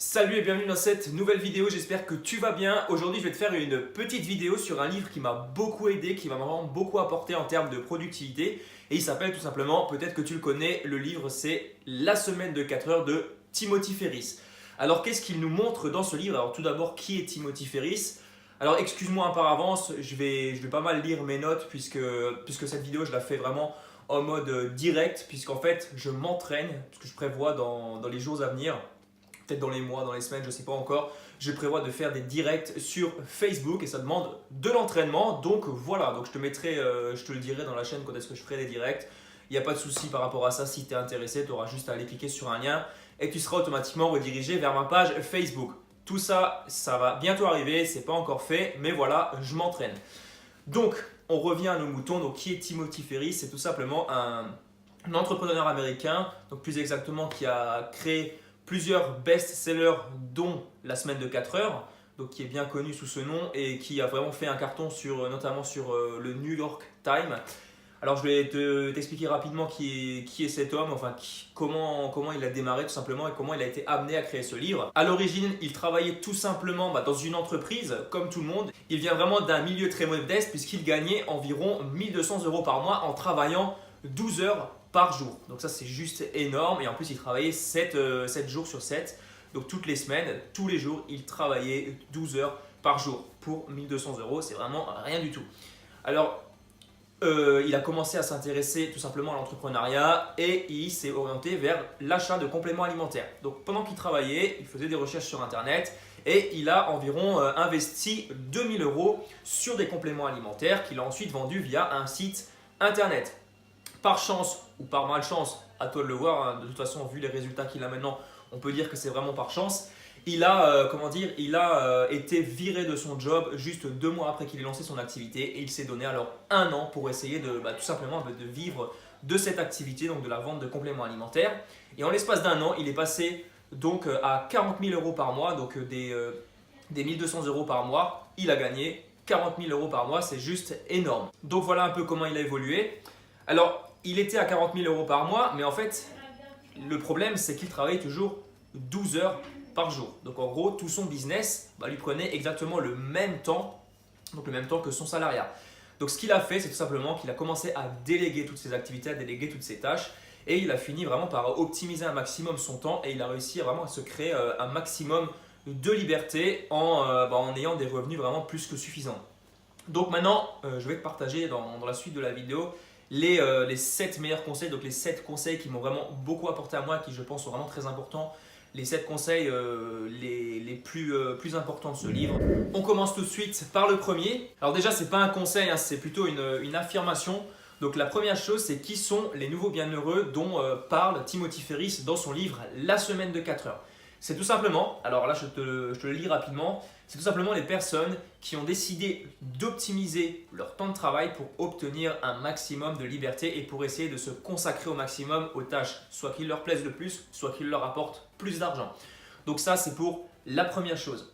Salut et bienvenue dans cette nouvelle vidéo, j'espère que tu vas bien. Aujourd'hui je vais te faire une petite vidéo sur un livre qui m'a beaucoup aidé, qui m'a vraiment beaucoup apporté en termes de productivité. Et il s'appelle tout simplement, peut-être que tu le connais, le livre c'est La semaine de 4 heures de Timothy Ferriss. Alors qu'est-ce qu'il nous montre dans ce livre? Alors tout d'abord, qui est Timothy Ferriss? Alors excuse-moi par avance, je vais pas mal lire mes notes puisque cette vidéo je la fais vraiment en mode direct, puisqu'en fait je m'entraîne, ce que je prévois dans les jours à venir, peut-être dans les mois, dans les semaines, je ne sais pas encore. Je prévois de faire des directs sur Facebook et ça demande de l'entraînement. Donc voilà, donc je te le dirai dans la chaîne quand est-ce que je ferai des directs. Il n'y a pas de souci par rapport à ça. Si tu es intéressé, tu auras juste à aller cliquer sur un lien et tu seras automatiquement redirigé vers ma page Facebook. Tout ça, ça va bientôt arriver, c'est pas encore fait, mais voilà, je m'entraîne. Donc, on revient à nos moutons. Donc, qui est Timothy Ferriss? C'est tout simplement un entrepreneur américain, donc plus exactement qui a créé plusieurs best-sellers dont La semaine de 4 heures, donc qui est bien connu sous ce nom et qui a vraiment fait un carton notamment sur le New York Times. Alors je vais t'expliquer rapidement qui est cet homme, enfin comment il a démarré tout simplement et comment il a été amené à créer ce livre. À l'origine, il travaillait tout simplement dans une entreprise comme tout le monde. Il vient vraiment d'un milieu très modeste puisqu'il gagnait environ 1200 euros par mois en travaillant 12 heures par jour. Donc ça c'est juste énorme et en plus il travaillait 7 jours sur 7. Donc toutes les semaines, tous les jours, il travaillait 12 heures par jour pour 1200 euros. C'est vraiment rien du tout. Alors il a commencé à s'intéresser tout simplement à l'entrepreneuriat et il s'est orienté vers l'achat de compléments alimentaires. Donc pendant qu'il travaillait, il faisait des recherches sur internet et il a environ investi 2000 euros sur des compléments alimentaires qu'il a ensuite vendus via un site internet. Par chance ou par malchance, à toi de le voir, hein. De toute façon, vu les résultats qu'il a maintenant, on peut dire que c'est vraiment par chance. Il a été viré de son job juste 2 mois après qu'il ait lancé son activité et il s'est donné alors 1 an pour essayer tout simplement de vivre de cette activité, donc de la vente de compléments alimentaires. Et en l'espace d'1 an, il est passé donc à 40 000 euros par mois, donc des 1200 euros par mois. Il a gagné 40 000 euros par mois, c'est juste énorme. Donc voilà un peu comment il a évolué. Alors, il était à 40 000 euros par mois, mais en fait, le problème, c'est qu'il travaillait toujours 12 heures par jour. Donc, en gros, tout son business lui prenait exactement le même temps, donc le même temps que son salariat. Donc, ce qu'il a fait, c'est tout simplement qu'il a commencé à déléguer toutes ses activités, à déléguer toutes ses tâches, et il a fini vraiment par optimiser un maximum son temps, et il a réussi vraiment à se créer un maximum de liberté en ayant des revenus vraiment plus que suffisants. Donc maintenant, je vais te partager dans la suite de la vidéo les 7 meilleurs conseils, donc les 7 conseils qui m'ont vraiment beaucoup apporté à moi, qui je pense sont vraiment très importants, les 7 conseils les plus importants de ce livre. On commence tout de suite par le premier. Alors déjà, ce n'est pas un conseil, hein, c'est plutôt une affirmation. Donc la première chose, c'est qui sont les nouveaux bienheureux dont parle Timothy Ferriss dans son livre La semaine de 4 heures. C'est tout simplement, alors là je te le lis rapidement, c'est tout simplement les personnes qui ont décidé d'optimiser leur temps de travail pour obtenir un maximum de liberté et pour essayer de se consacrer au maximum aux tâches, soit qui leur plaisent le plus, soit qui leur apportent plus d'argent. Donc ça c'est pour la première chose.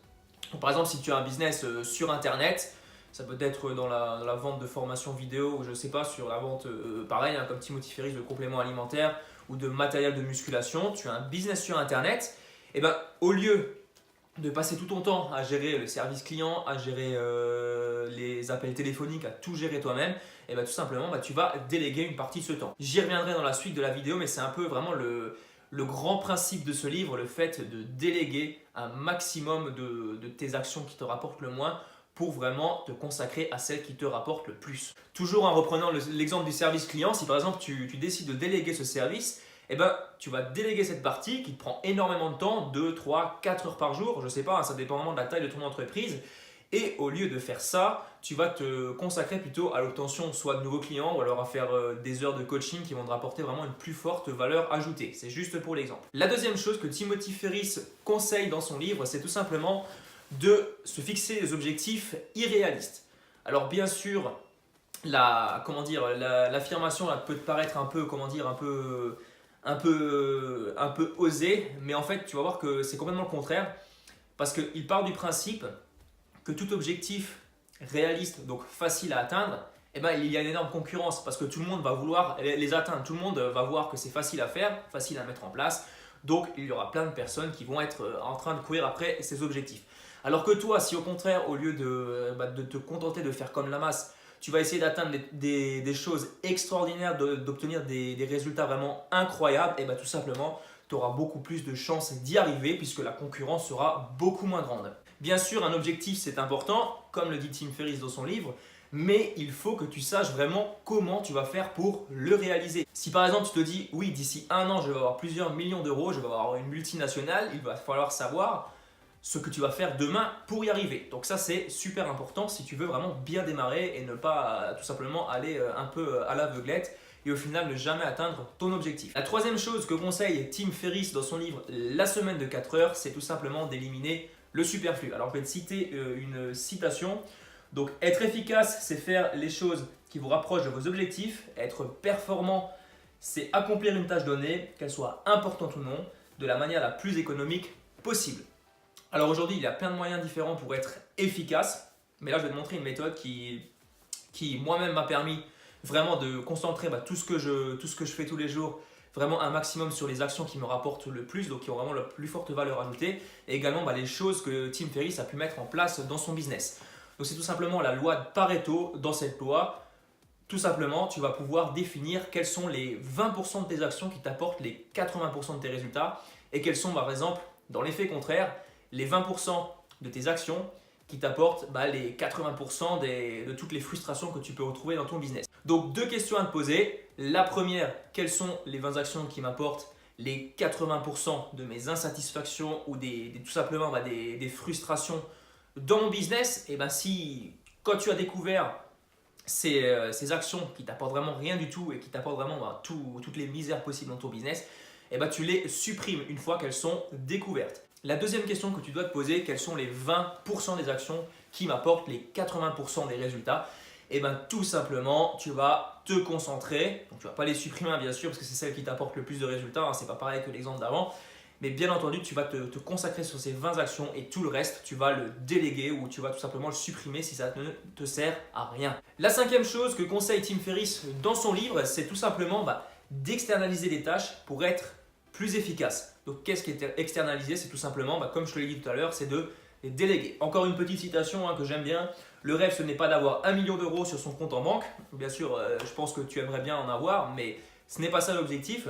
Donc, par exemple, si tu as un business sur internet, ça peut être dans la vente de formations vidéo ou je ne sais pas, sur la vente pareil, hein, comme Timothy Ferriss, de compléments alimentaires ou de matériel de musculation, tu as un business sur internet. Et au lieu de passer tout ton temps à gérer le service client, à gérer les appels téléphoniques, à tout gérer toi-même, tout simplement tu vas déléguer une partie de ce temps. J'y reviendrai dans la suite de la vidéo, mais c'est un peu vraiment le grand principe de ce livre, le fait de déléguer un maximum de tes actions qui te rapportent le moins pour vraiment te consacrer à celles qui te rapportent le plus. Toujours en reprenant l'exemple du service client, si par exemple tu décides de déléguer ce service, tu vas déléguer cette partie qui te prend énormément de temps, 2, 3, 4 heures par jour, je ne sais pas, hein, ça dépend vraiment de la taille de ton entreprise. Et au lieu de faire ça, tu vas te consacrer plutôt à l'obtention soit de nouveaux clients ou alors à faire des heures de coaching qui vont te rapporter vraiment une plus forte valeur ajoutée. C'est juste pour l'exemple. La deuxième chose que Timothy Ferriss conseille dans son livre, c'est tout simplement de se fixer des objectifs irréalistes. Alors bien sûr, l'affirmation peut te paraître un peu osé, mais en fait tu vas voir que c'est complètement le contraire parce qu'il part du principe que tout objectif réaliste, donc facile à atteindre, il y a une énorme concurrence parce que tout le monde va vouloir les atteindre, tout le monde va voir que c'est facile à faire, facile à mettre en place. Donc il y aura plein de personnes qui vont être en train de courir après ces objectifs. Alors que toi, si au contraire, au lieu de te contenter de faire comme la masse, tu vas essayer d'atteindre des choses extraordinaires, d'obtenir des résultats vraiment incroyables, et tout simplement, tu auras beaucoup plus de chances d'y arriver puisque la concurrence sera beaucoup moins grande. Bien sûr, un objectif c'est important, comme le dit Tim Ferriss dans son livre, mais il faut que tu saches vraiment comment tu vas faire pour le réaliser. Si par exemple tu te dis, oui, d'ici un an je vais avoir plusieurs millions d'euros, je vais avoir une multinationale, il va falloir savoir ce que tu vas faire demain pour y arriver. Donc ça c'est super important si tu veux vraiment bien démarrer et ne pas tout simplement aller un peu à l'aveuglette et au final ne jamais atteindre ton objectif. La troisième chose que conseille Tim Ferriss dans son livre La semaine de 4 heures, c'est tout simplement d'éliminer le superflu. Alors je vais te citer une citation. Donc être efficace, c'est faire les choses qui vous rapprochent de vos objectifs. Être performant, c'est accomplir une tâche donnée, qu'elle soit importante ou non, de la manière la plus économique possible. Alors aujourd'hui, il y a plein de moyens différents pour être efficace, mais là je vais te montrer une méthode qui moi-même m'a permis vraiment de concentrer tout ce que je fais tous les jours, vraiment un maximum sur les actions qui me rapportent le plus, donc qui ont vraiment la plus forte valeur ajoutée, et également les choses que Tim Ferriss a pu mettre en place dans son business. Donc c'est tout simplement la loi de Pareto. Dans cette loi, tout simplement, tu vas pouvoir définir quelles sont les 20% de tes actions qui t'apportent les 80% de tes résultats, et quels sont par exemple, dans l'effet contraire, les 20% de tes actions qui t'apportent les 80% de toutes les frustrations que tu peux retrouver dans ton business. Donc deux questions à te poser. La première, quelles sont les 20 actions qui m'apportent les 80% de mes insatisfactions ou tout simplement des frustrations dans mon business? Et si quand tu as découvert ces actions qui t'apportent vraiment rien du tout et qui t'apportent vraiment toutes les misères possibles dans ton business, tu les supprimes une fois qu'elles sont découvertes. La deuxième question que tu dois te poser, quelles sont les 20% des actions qui m'apportent les 80% des résultats? Tout simplement, tu vas te concentrer, donc tu ne vas pas les supprimer bien sûr parce que c'est celles qui t'apportent le plus de résultats, c'est pas pareil que l'exemple d'avant, mais bien entendu tu vas te consacrer sur ces 20 actions et tout le reste tu vas le déléguer ou tu vas tout simplement le supprimer si ça ne te sert à rien. La cinquième chose que conseille Tim Ferriss dans son livre, c'est tout simplement d'externaliser les tâches pour être plus efficace. Donc qu'est-ce qui est externalisé? C'est tout simplement, comme je te l'ai dit tout à l'heure, c'est de les déléguer. Encore une petite citation que j'aime bien. Le rêve, ce n'est pas d'avoir 1 million d'euros sur son compte en banque. Bien sûr, je pense que tu aimerais bien en avoir, mais ce n'est pas ça l'objectif.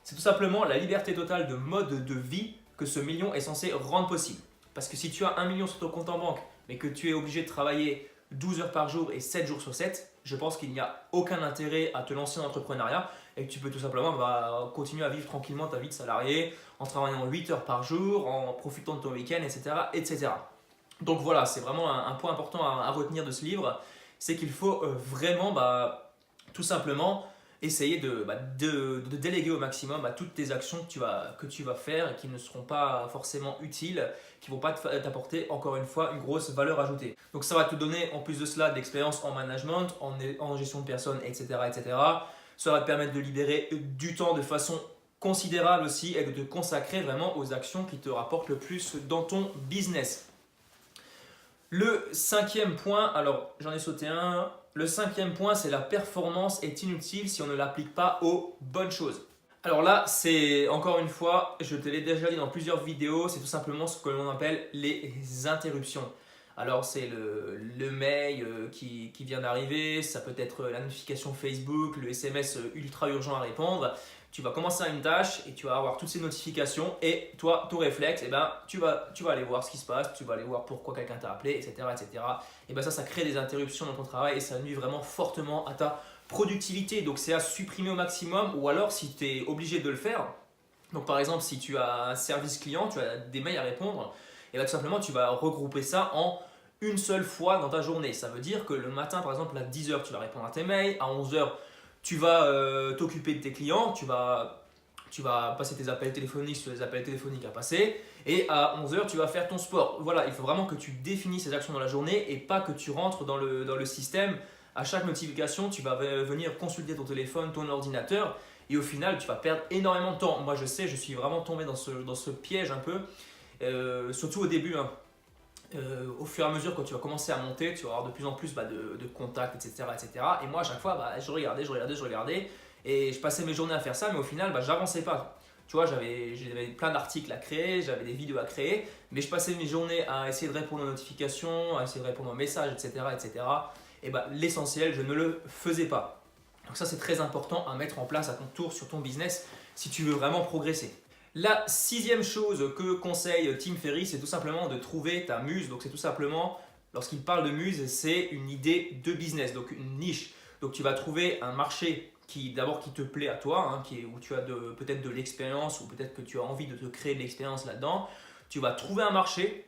C'est tout simplement la liberté totale de mode de vie que ce million est censé rendre possible. Parce que si tu as 1 million sur ton compte en banque, mais que tu es obligé de travailler 12 heures par jour et 7 jours sur 7, je pense qu'il n'y a aucun intérêt à te lancer en entrepreneuriat et que tu peux tout simplement continuer à vivre tranquillement ta vie de salarié en travaillant 8 heures par jour, en profitant de ton week-end, etc., etc. Donc voilà, c'est vraiment un point important à retenir de ce livre, c'est qu'il faut vraiment tout simplement essayer de déléguer au maximum toutes tes actions que tu vas faire et qui ne seront pas forcément utiles, qui ne vont pas t'apporter encore une fois une grosse valeur ajoutée. Donc ça va te donner en plus de cela de l'expérience en management, en gestion de personnes, etc., etc. Ça va te permettre de libérer du temps de façon considérable aussi et de te consacrer vraiment aux actions qui te rapportent le plus dans ton business. Le cinquième point, alors j'en ai sauté un. Le cinquième point, c'est la performance est inutile si on ne l'applique pas aux bonnes choses. Alors là, c'est encore une fois, je te l'ai déjà dit dans plusieurs vidéos, c'est tout simplement ce que l'on appelle les interruptions. Alors c'est le mail qui vient d'arriver, ça peut être la notification Facebook, le SMS ultra urgent à répondre. Tu vas commencer à une tâche et tu vas avoir toutes ces notifications et toi, ton réflexe, tu vas aller voir ce qui se passe, tu vas aller voir pourquoi quelqu'un t'a appelé, etc. etc. Et ça crée des interruptions dans ton travail et ça nuit vraiment fortement à ta productivité. Donc c'est à supprimer au maximum ou alors si tu es obligé de le faire, donc par exemple si tu as un service client, tu as des mails à répondre, et tout simplement tu vas regrouper ça en une seule fois dans ta journée. Ça veut dire que le matin par exemple à 10 h tu vas répondre à tes mails, à 11 h tu vas t'occuper de tes clients, tu vas passer tes appels téléphoniques sur les appels téléphoniques à passer et à 11 h tu vas faire ton sport. Voilà, il faut vraiment que tu définisses ces actions dans la journée et pas que tu rentres dans le système. À chaque notification, tu vas venir consulter ton téléphone, ton ordinateur et au final, tu vas perdre énormément de temps. Moi, je sais, je suis vraiment tombé dans ce piège un peu, surtout au début. Au fur et à mesure, quand tu vas commencer à monter, tu vas avoir de plus en plus de contacts, etc., etc. Et moi, à chaque fois, je regardais et je passais mes journées à faire ça, mais au final, j'avançais pas. Tu vois, j'avais plein d'articles à créer, j'avais des vidéos à créer, mais je passais mes journées à essayer de répondre aux notifications, à essayer de répondre aux messages, etc. etc. Et bah, l'essentiel, je ne le faisais pas. Donc ça, c'est très important à mettre en place à ton tour sur ton business si tu veux vraiment progresser. La sixième chose que conseille Tim Ferriss, c'est tout simplement de trouver ta muse. Donc c'est tout simplement, lorsqu'il parle de muse, c'est une idée de business, donc une niche. Donc tu vas trouver un marché qui te plaît à toi, hein, où tu as peut-être de l'expérience ou peut-être que tu as envie de te créer de l'expérience là-dedans. Tu vas trouver un marché,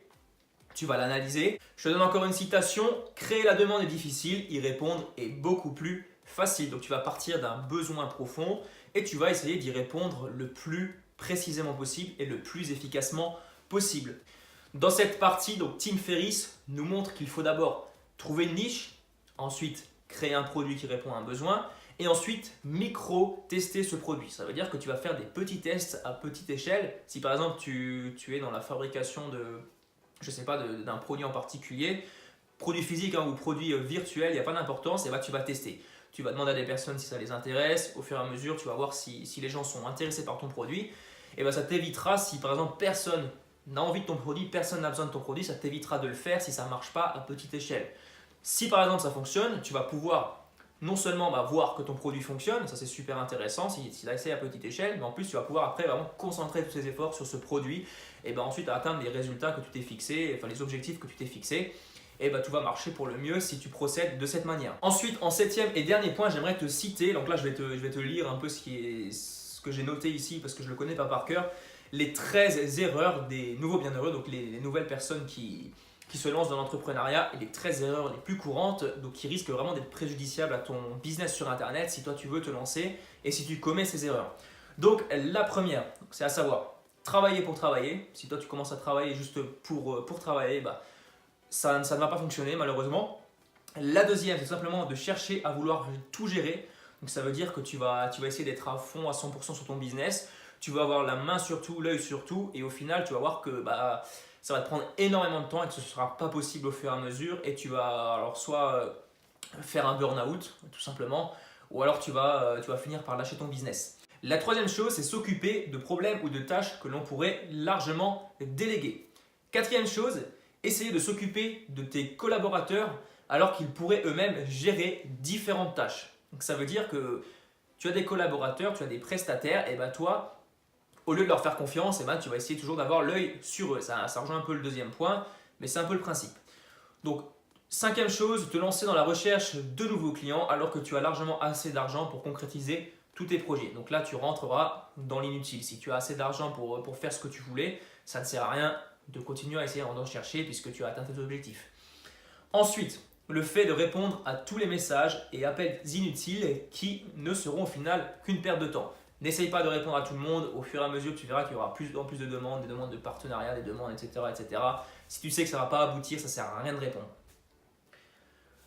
tu vas l'analyser. Je te donne encore une citation, créer la demande est difficile, y répondre est beaucoup plus facile. Donc tu vas partir d'un besoin profond et tu vas essayer d'y répondre le plus précisément possible et le plus efficacement possible. Dans cette partie, donc Tim Ferriss nous montre qu'il faut d'abord trouver une niche, ensuite créer un produit qui répond à un besoin et ensuite micro-tester ce produit. Ça veut dire que tu vas faire des petits tests à petite échelle. Si par exemple tu es dans la fabrication d'un produit en particulier, produit physique ou produit virtuel, il n'y a pas d'importance, et bah, tu vas tester. Tu vas demander à des personnes si ça les intéresse. Au fur et à mesure, tu vas voir si les gens sont intéressés par ton produit. Et bah, ça t'évitera, si par exemple personne n'a envie de ton produit, personne n'a besoin de ton produit, ça t'évitera de le faire si ça ne marche pas à petite échelle. Si par exemple ça fonctionne, tu vas pouvoir non seulement voir que ton produit fonctionne, ça c'est super intéressant si tu essaies à petite échelle, mais en plus tu vas pouvoir après vraiment concentrer tous tes efforts sur ce produit et ensuite atteindre les résultats que tu t'es fixés, enfin les objectifs que tu t'es fixés. Et tout va marcher pour le mieux si tu procèdes de cette manière. Ensuite, en septième et dernier point, j'aimerais te citer, donc là je vais te lire un peu ce que j'ai noté ici parce que je ne le connais pas par cœur, les 13 erreurs des nouveaux bienheureux, donc les nouvelles personnes qui se lancent dans l'entrepreneuriat, et les 13 erreurs les plus courantes, donc qui risquent vraiment d'être préjudiciables à ton business sur Internet si toi tu veux te lancer et si tu commets ces erreurs. Donc la première, c'est à savoir travailler pour travailler. Si toi tu commences à travailler juste pour travailler, ça ne va pas fonctionner malheureusement. La deuxième, c'est simplement de chercher à vouloir tout gérer. Donc ça veut dire que tu vas essayer d'être à fond à 100% sur ton business. Tu vas avoir la main sur tout, l'œil sur tout, et au final tu vas voir que ça va te prendre énormément de temps et que ce ne sera pas possible au fur et à mesure. Et tu vas alors soit faire un burn-out tout simplement, ou alors tu vas finir par lâcher ton business. La troisième chose, c'est s'occuper de problèmes ou de tâches que l'on pourrait largement déléguer. Quatrième chose, essayer de s'occuper de tes collaborateurs alors qu'ils pourraient eux-mêmes gérer différentes tâches. Donc ça veut dire que tu as des collaborateurs, tu as des prestataires, et toi, au lieu de leur faire confiance, tu vas essayer toujours d'avoir l'œil sur eux. Ça rejoint un peu le deuxième point, mais c'est un peu le principe. Donc, cinquième chose, te lancer dans la recherche de nouveaux clients alors que tu as largement assez d'argent pour concrétiser tous tes projets. Donc là, tu rentreras dans l'inutile. Si tu as assez d'argent pour faire ce que tu voulais, ça ne sert à rien de continuer à essayer d'en chercher puisque tu as atteint tes objectifs. Ensuite, le fait de répondre à tous les messages et appels inutiles qui ne seront au final qu'une perte de temps. N'essaye pas de répondre à tout le monde. Au fur et à mesure, tu verras qu'il y aura plus en plus de demandes, des demandes de partenariat, des demandes, etc. etc. Si tu sais que ça ne va pas aboutir, ça ne sert à rien de répondre.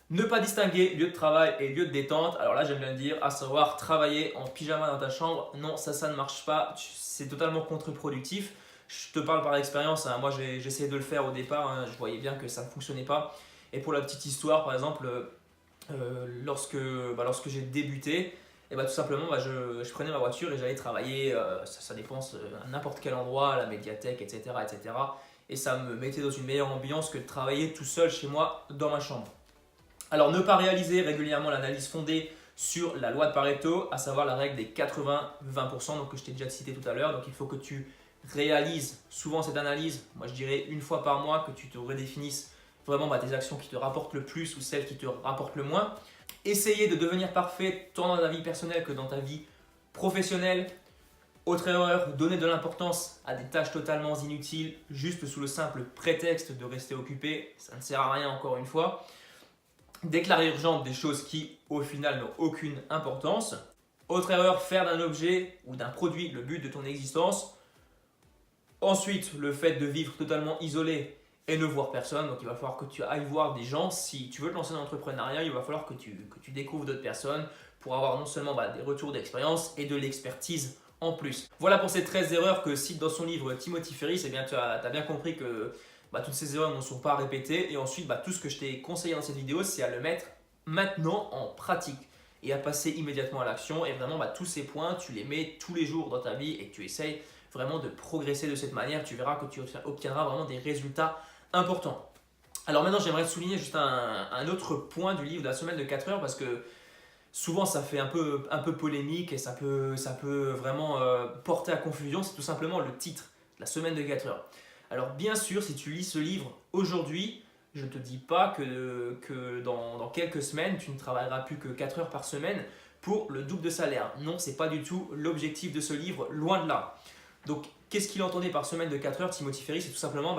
Ne pas distinguer lieu de travail et lieu de détente. Alors là, j'aime bien le dire, à savoir travailler en pyjama dans ta chambre. Non, ça ne marche pas. C'est totalement contre-productif. Je te parle par expérience. Moi, j'ai essayé de le faire au départ. Je voyais bien que ça ne fonctionnait pas. Et pour la petite histoire, par exemple, lorsque j'ai débuté, tout simplement, je prenais ma voiture et j'allais travailler. Ça dépense à n'importe quel endroit, à la médiathèque, etc., etc. Et ça me mettait dans une meilleure ambiance que de travailler tout seul chez moi dans ma chambre. Alors, ne pas réaliser régulièrement l'analyse fondée sur la loi de Pareto, à savoir la règle des 80-20%, donc que je t'ai déjà cité tout à l'heure. Donc, il faut que tu réalises souvent cette analyse. Moi, je dirais une fois par mois, que tu te redéfinisses vraiment tes actions qui te rapportent le plus ou celles qui te rapportent le moins. Essayer de devenir parfait tant dans ta vie personnelle que dans ta vie professionnelle. Autre erreur, donner de l'importance à des tâches totalement inutiles juste sous le simple prétexte de rester occupé. Ça ne sert à rien encore une fois. Déclarer urgente des choses qui au final n'ont aucune importance. Autre erreur, faire d'un objet ou d'un produit le but de ton existence. Ensuite, le fait de vivre totalement isolé et ne voir personne. Donc il va falloir que tu ailles voir des gens. Si tu veux te lancer dans l'entrepreneuriat, il va falloir que tu découvres d'autres personnes pour avoir non seulement des retours d'expérience et de l'expertise en plus. Voilà pour ces 13 erreurs que cite dans son livre Timothy Ferriss. Tu as bien compris que toutes ces erreurs ne sont pas répétées. Et ensuite, tout ce que je t'ai conseillé dans cette vidéo, c'est à le mettre maintenant en pratique. et à passer immédiatement à l'action. Et vraiment, tous ces points, tu les mets tous les jours dans ta vie et tu essayes vraiment de progresser de cette manière. Tu verras que tu obtiendras vraiment des résultats importants. Alors maintenant, j'aimerais souligner juste un autre point du livre de la semaine de 4 heures parce que souvent ça fait un peu polémique et ça peut vraiment porter à confusion. C'est tout simplement le titre, la semaine de 4 heures. Alors bien sûr, si tu lis ce livre aujourd'hui, je ne te dis pas que dans quelques semaines, tu ne travailleras plus que 4 heures par semaine pour le double de salaire. Non, ce n'est pas du tout l'objectif de ce livre, loin de là. Donc, qu'est-ce qu'il entendait par semaine de 4 heures, Timothy Ferry? C'est tout simplement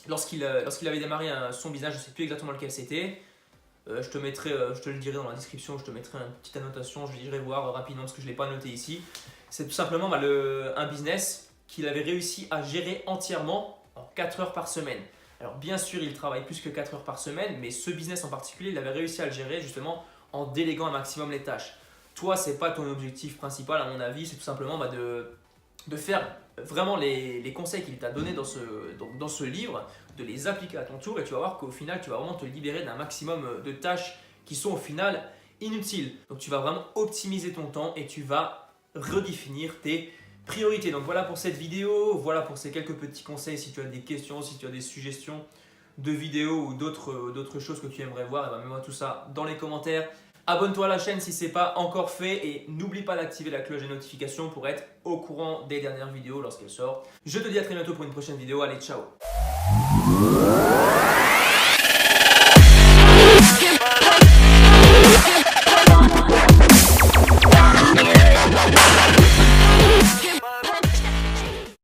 lorsqu'il avait démarré son business, je ne sais plus exactement lequel c'était. Je te le dirai dans la description, je te mettrai une petite annotation, j'irai voir rapidement parce que je ne l'ai pas noté ici. C'est tout simplement un business qu'il avait réussi à gérer entièrement en 4 heures par semaine. Alors bien sûr, il travaille plus que 4 heures par semaine, mais ce business en particulier, il avait réussi à le gérer justement en déléguant un maximum les tâches. Toi, ce n'est pas ton objectif principal à mon avis, c'est tout simplement de faire vraiment les conseils qu'il t'a donnés dans ce livre, de les appliquer à ton tour et tu vas voir qu'au final, tu vas vraiment te libérer d'un maximum de tâches qui sont au final inutiles. Donc tu vas vraiment optimiser ton temps et tu vas redéfinir tes priorités. Donc voilà pour cette vidéo, voilà pour ces quelques petits conseils. Si tu as des questions, si tu as des suggestions de vidéos ou d'autres choses que tu aimerais voir, mets-moi tout ça dans les commentaires. Abonne-toi à la chaîne si ce n'est pas encore fait et n'oublie pas d'activer la cloche des notifications pour être au courant des dernières vidéos lorsqu'elles sortent. Je te dis à très bientôt pour une prochaine vidéo. Allez, ciao!